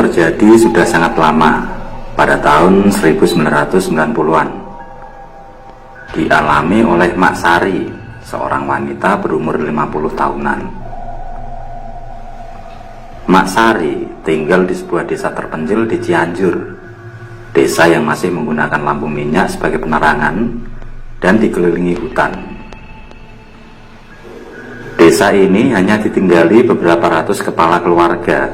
terjadi sudah sangat lama, pada tahun 1990-an. Dialami oleh Mak Sari, seorang wanita berumur 50 tahunan. Mak Sari tinggal di sebuah desa terpencil di Cianjur, desa yang masih menggunakan lampu minyak sebagai penerangan dan dikelilingi hutan. Desa ini hanya ditinggali beberapa ratus kepala keluarga,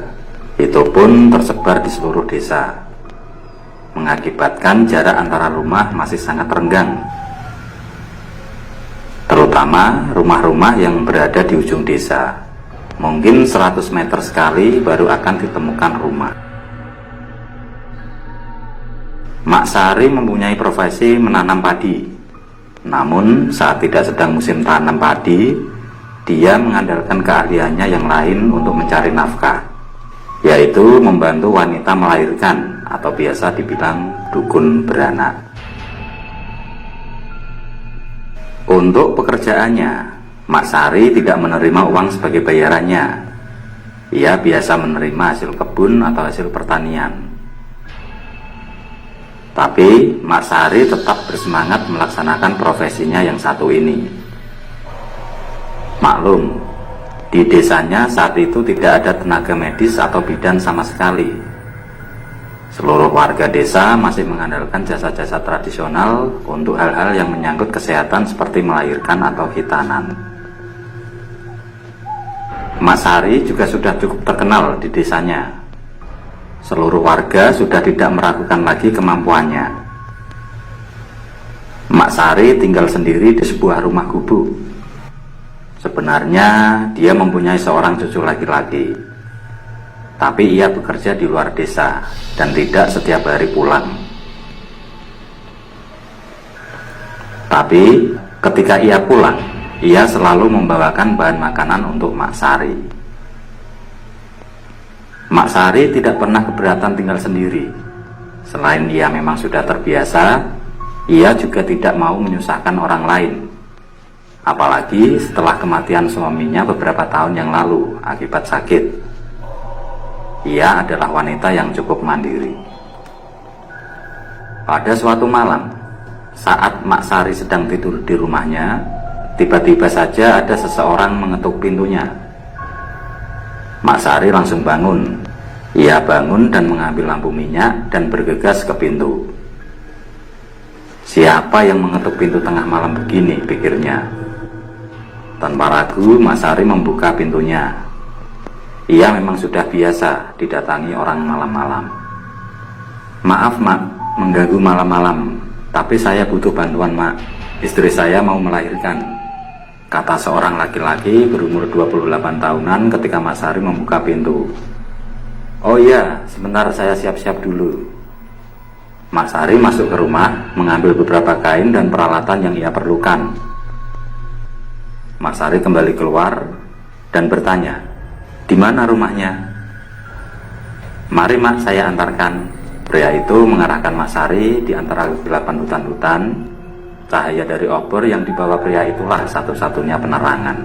itu pun tersebar di seluruh desa, mengakibatkan jarak antara rumah masih sangat renggang, terutama rumah-rumah yang berada di ujung desa. Mungkin 100 meter sekali baru akan ditemukan rumah. Mak Sari mempunyai profesi menanam padi. Namun saat tidak sedang musim tanam padi, dia mengandalkan keahliannya yang lain untuk mencari nafkah, yaitu membantu wanita melahirkan atau biasa dibilang dukun beranak. Untuk pekerjaannya, Mak Sari tidak menerima uang sebagai bayarannya. Ia biasa menerima hasil kebun atau hasil pertanian. Tapi Mak Sari tetap bersemangat melaksanakan profesinya yang satu ini. Maklum, di desanya saat itu tidak ada tenaga medis atau bidan sama sekali. Seluruh warga desa masih mengandalkan jasa-jasa tradisional untuk hal-hal yang menyangkut kesehatan seperti melahirkan atau khitanan. Mak Sari juga sudah cukup terkenal di desanya. Seluruh warga sudah tidak meragukan lagi kemampuannya. Mak Sari tinggal sendiri di sebuah rumah gubuk. Sebenarnya dia mempunyai seorang cucu laki-laki, tapi ia bekerja di luar desa dan tidak setiap hari pulang. Tapi ketika ia pulang, ia selalu membawakan bahan makanan untuk Mak Sari. Mak Sari tidak pernah keberatan tinggal sendiri. Selain ia memang sudah terbiasa, ia juga tidak mau menyusahkan orang lain. Apalagi setelah kematian suaminya beberapa tahun yang lalu akibat sakit. Ia adalah wanita yang cukup mandiri. Pada suatu malam, saat Mak Sari sedang tidur di rumahnya, tiba-tiba saja ada seseorang mengetuk pintunya. Mak Sari langsung bangun. Ia bangun dan mengambil lampu minyak dan bergegas ke pintu. Siapa yang mengetuk pintu tengah malam begini, pikirnya. Tanpa ragu, Mak Sari membuka pintunya. Ia memang sudah biasa didatangi orang malam-malam. "Maaf, Mak, mengganggu malam-malam, tapi saya butuh bantuan, Mak. Istri saya mau melahirkan," kata seorang laki-laki berumur 28 tahunan ketika Mak Sari membuka pintu. "Oh iya, sebentar saya siap-siap dulu." Mak Sari masuk ke rumah, mengambil beberapa kain dan peralatan yang ia perlukan. Mak Sari kembali keluar dan bertanya, "Di mana rumahnya?" "Mari, Mak, saya antarkan." Pria itu mengarahkan Mak Sari di antara kegelapan hutan-hutan. Cahaya dari obor yang dibawa pria itulah satu-satunya penerangan.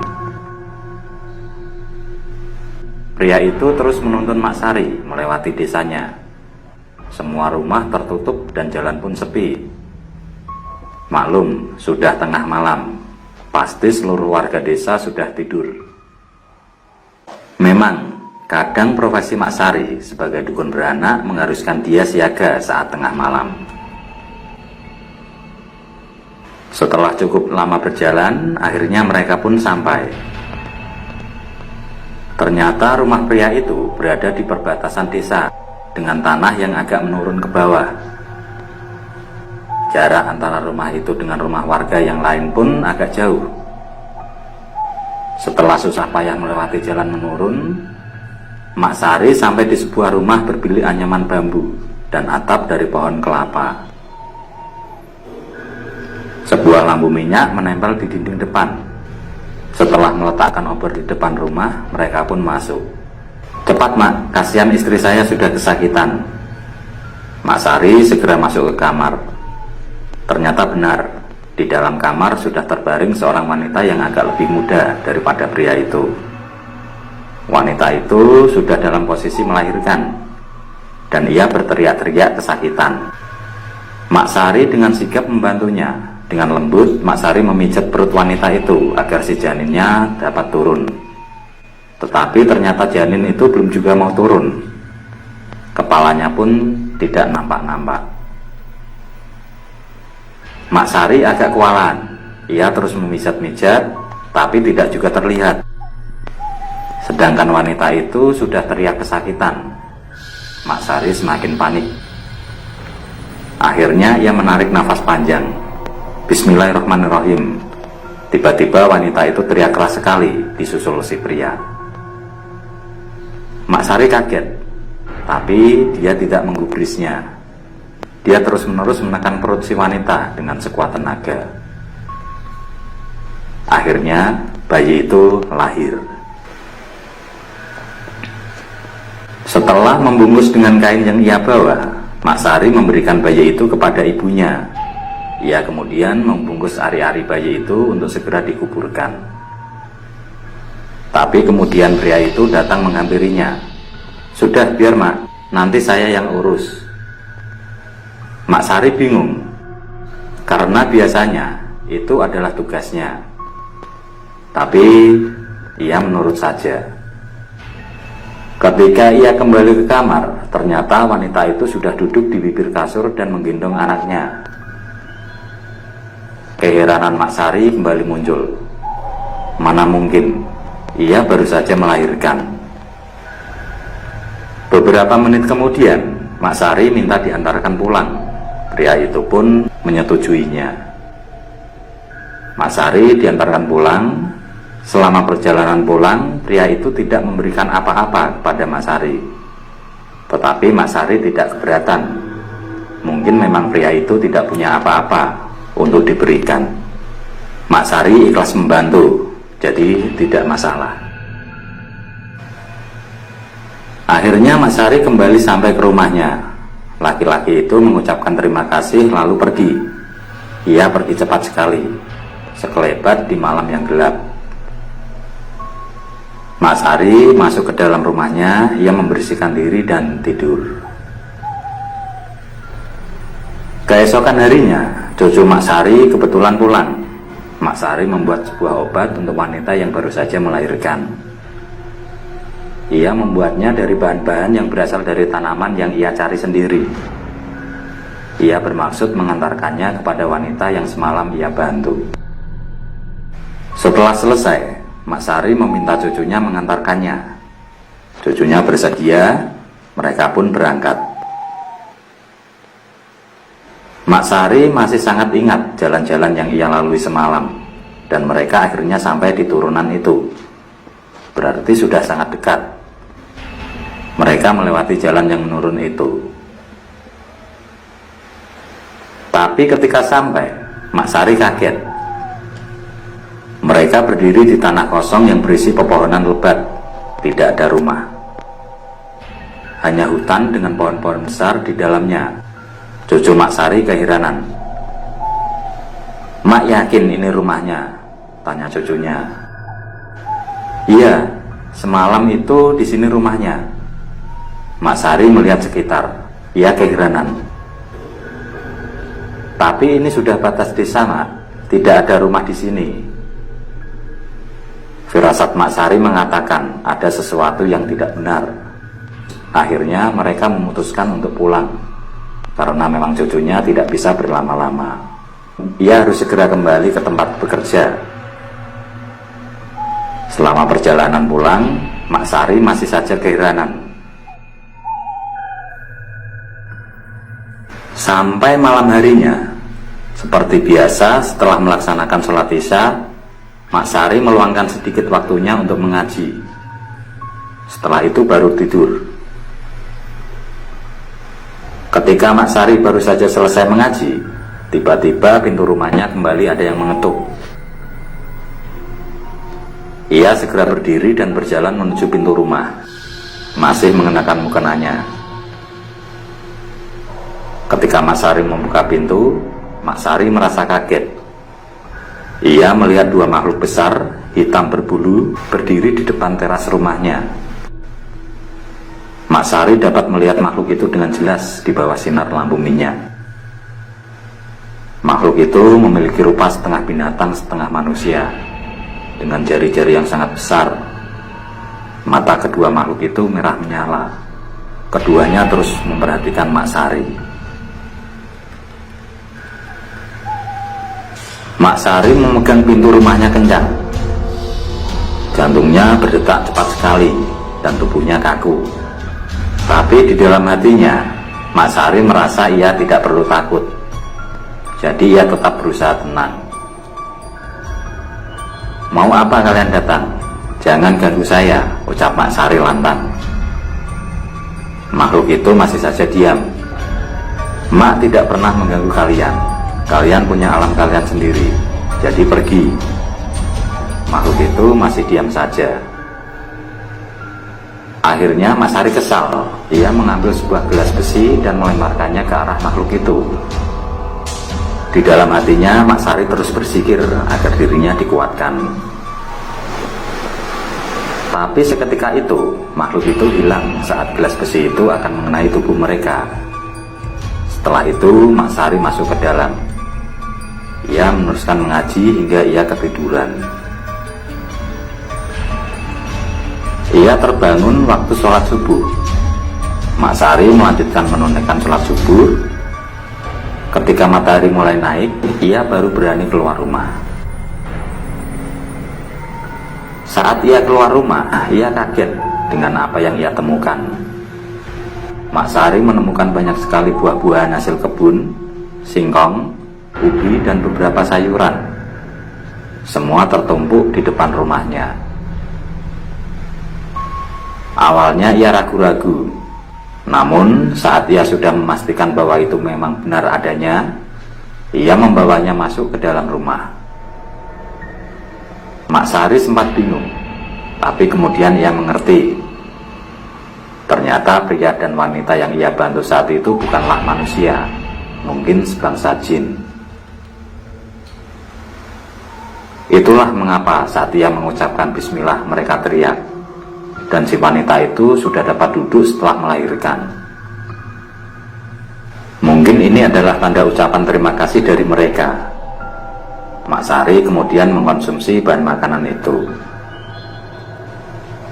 Pria itu terus menuntun Mak Sari melewati desanya. Semua rumah tertutup dan jalan pun sepi. Maklum, sudah tengah malam. Pasti seluruh warga desa sudah tidur. Memang, kadang profesi Mak Sari sebagai dukun beranak mengharuskan dia siaga saat tengah malam. Setelah cukup lama berjalan, akhirnya mereka pun sampai. Ternyata rumah pria itu berada di perbatasan desa dengan tanah yang agak menurun ke bawah. Jarak antara rumah itu dengan rumah warga yang lain pun agak jauh. Setelah susah payah melewati jalan menurun, Mak Sari sampai di sebuah rumah berbilik anyaman bambu dan atap dari pohon kelapa. Sebuah lampu minyak menempel di dinding depan. Setelah meletakkan obor di depan rumah, mereka pun masuk. "Cepat, Mak, kasihan istri saya sudah kesakitan." Mak Sari segera masuk ke kamar. Ternyata benar, di dalam kamar sudah terbaring seorang wanita yang agak lebih muda daripada pria itu. Wanita itu sudah dalam posisi melahirkan. dan ia berteriak-teriak kesakitan. Mak Sari dengan sigap membantunya. Dengan lembut, Mak Sari memijat perut wanita itu agar si janinnya dapat turun. Tetapi ternyata janin itu belum juga mau turun. Kepalanya pun tidak nampak-nampak. Mak Sari agak kewalahan. Ia terus memijat-mijat, tapi tidak juga terlihat. Sedangkan wanita itu sudah teriak kesakitan. Mak Sari semakin panik. Akhirnya ia menarik nafas panjang. Bismillahirrahmanirrahim. Tiba-tiba wanita itu teriak keras sekali disusul si pria. Mak Sari kaget, tapi dia tidak menggubrisnya. Dia terus-menerus menekan perut si wanita dengan sekuat tenaga. Akhirnya bayi itu lahir. Setelah membungkus dengan kain yang ia bawa, Mak Sari memberikan bayi itu kepada ibunya. Ia kemudian membungkus ari-ari bayi itu untuk segera dikuburkan. Tapi kemudian pria itu datang menghampirinya. "Sudah, biar Mak, nanti saya yang urus." Mak Sari bingung, karena biasanya itu adalah tugasnya. Tapi ia menurut saja. Ketika ia kembali ke kamar, ternyata wanita itu sudah duduk di bibir kasur dan menggendong anaknya. Keheranan Mak Sari kembali muncul. Mana mungkin, ia baru saja melahirkan. Beberapa menit kemudian, Mak Sari minta diantarkan pulang. Pria itu pun menyetujuinya. Mak Sari diantarkan pulang. Selama perjalanan pulang, pria itu tidak memberikan apa-apa kepada Mak Sari. Tetapi Mak Sari tidak keberatan. Mungkin memang pria itu tidak punya apa-apa untuk diberikan. Mak Sari ikhlas membantu, jadi tidak masalah. Akhirnya Mak Sari kembali sampai ke rumahnya. Laki-laki itu mengucapkan terima kasih lalu pergi. Ia pergi cepat sekali, sekelebat di malam yang gelap. Mak Sari masuk ke dalam rumahnya. Ia membersihkan diri dan tidur. Keesokan harinya, cucu Mak Sari kebetulan pulang. Mak Sari membuat sebuah obat untuk wanita yang baru saja melahirkan. Ia membuatnya dari bahan-bahan yang berasal dari tanaman yang ia cari sendiri. Ia bermaksud mengantarkannya kepada wanita yang semalam ia bantu. Setelah selesai, Mak Sari meminta cucunya mengantarkannya. Cucunya bersedia, mereka pun berangkat. Mak Sari masih sangat ingat jalan-jalan yang ia lalui semalam, dan mereka akhirnya sampai di turunan itu. Berarti sudah sangat dekat. Mereka melewati jalan yang menurun itu. Tapi ketika sampai, Mak Sari kaget. Mereka berdiri di tanah kosong yang berisi pepohonan lebat. Tidak ada rumah. Hanya hutan dengan pohon-pohon besar di dalamnya. Cucu Mak Sari keheranan. "Mak yakin ini rumahnya?" tanya cucunya. "Iya, semalam itu di sini rumahnya." Mak Sari melihat sekitar. Ia keheranan. "Tapi ini sudah batas desa, Mak. Tidak ada rumah di sini." Firasat Mak Sari mengatakan ada sesuatu yang tidak benar. Akhirnya mereka memutuskan untuk pulang, karena memang cucunya tidak bisa berlama-lama. Ia harus segera kembali ke tempat bekerja. Selama perjalanan pulang, Mak Sari masih saja keheranan. Sampai malam harinya, seperti biasa setelah melaksanakan sholat isya, Mak Sari meluangkan sedikit waktunya untuk mengaji. Setelah itu baru tidur. Ketika Mak Sari baru saja selesai mengaji, tiba-tiba pintu rumahnya kembali ada yang mengetuk. Ia segera berdiri dan berjalan menuju pintu rumah, masih mengenakan mukenanya. Ketika Mak Sari membuka pintu, Mak Sari merasa kaget. Ia melihat dua makhluk besar, hitam berbulu, berdiri di depan teras rumahnya. Mak Sari dapat melihat makhluk itu dengan jelas di bawah sinar lampu minyak. Makhluk itu memiliki rupa setengah binatang setengah manusia, dengan jari-jari yang sangat besar. Mata kedua makhluk itu merah menyala. Keduanya terus memperhatikan Mak Sari. Mak Sari memegang pintu rumahnya kencang. Jantungnya berdetak cepat sekali dan tubuhnya kaku. Tapi di dalam hatinya, Mak Sari merasa ia tidak perlu takut. Jadi ia tetap berusaha tenang. "Mau apa kalian datang? Jangan ganggu saya," ucap Mak Sari lantang. Makhluk itu masih saja diam. "Mak tidak pernah mengganggu kalian. Kalian punya alam kalian sendiri. Jadi pergi." Makhluk itu masih diam saja. Akhirnya Mak Sari kesal. Ia mengambil sebuah gelas besi dan melemparkannya ke arah makhluk itu. Di dalam hatinya, Mak Sari terus berpikir agar dirinya dikuatkan. Tapi seketika itu, makhluk itu hilang saat gelas besi itu akan mengenai tubuh mereka. Setelah itu, Mak Sari masuk ke dalam. Ia meneruskan mengaji hingga ia ketiduran. Ia terbangun waktu sholat subuh. Mak Sari melanjutkan menunaikan sholat subuh. Ketika matahari mulai naik, ia baru berani keluar rumah. Saat ia keluar rumah, ia kaget dengan apa yang ia temukan. Mak Sari menemukan banyak sekali buah-buahan hasil kebun, singkong, ubi, dan beberapa sayuran. Semua tertumpuk di depan rumahnya. Awalnya ia ragu-ragu, namun saat ia sudah memastikan bahwa itu memang benar adanya, ia membawanya masuk ke dalam rumah. Mak Sari sempat bingung, tapi kemudian ia mengerti. Ternyata pria dan wanita yang ia bantu saat itu bukanlah manusia, mungkin sebangsa jin. Itulah mengapa saat ia mengucapkan bismillah mereka teriak. Dan si wanita itu sudah dapat duduk setelah melahirkan. Mungkin ini adalah tanda ucapan terima kasih dari mereka. Mak Sari kemudian mengkonsumsi bahan makanan itu.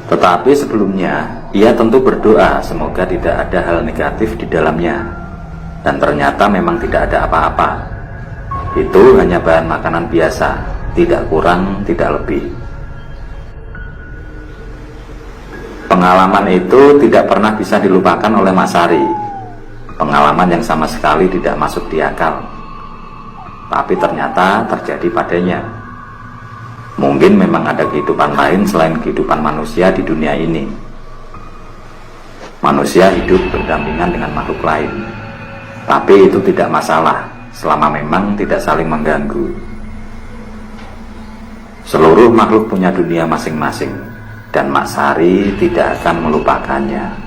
Tetapi sebelumnya, ia tentu berdoa semoga tidak ada hal negatif di dalamnya. Dan ternyata memang tidak ada apa-apa. Itu hanya bahan makanan biasa, tidak kurang, tidak lebih. Pengalaman itu tidak pernah bisa dilupakan oleh Mak Sari. Pengalaman yang sama sekali tidak masuk di akal. Tapi ternyata terjadi padanya. Mungkin memang ada kehidupan lain selain kehidupan manusia di dunia ini. Manusia hidup berdampingan dengan makhluk lain. Tapi itu tidak masalah, selama memang tidak saling mengganggu. Seluruh makhluk punya dunia masing-masing. Dan Mak Sari tidak akan melupakannya.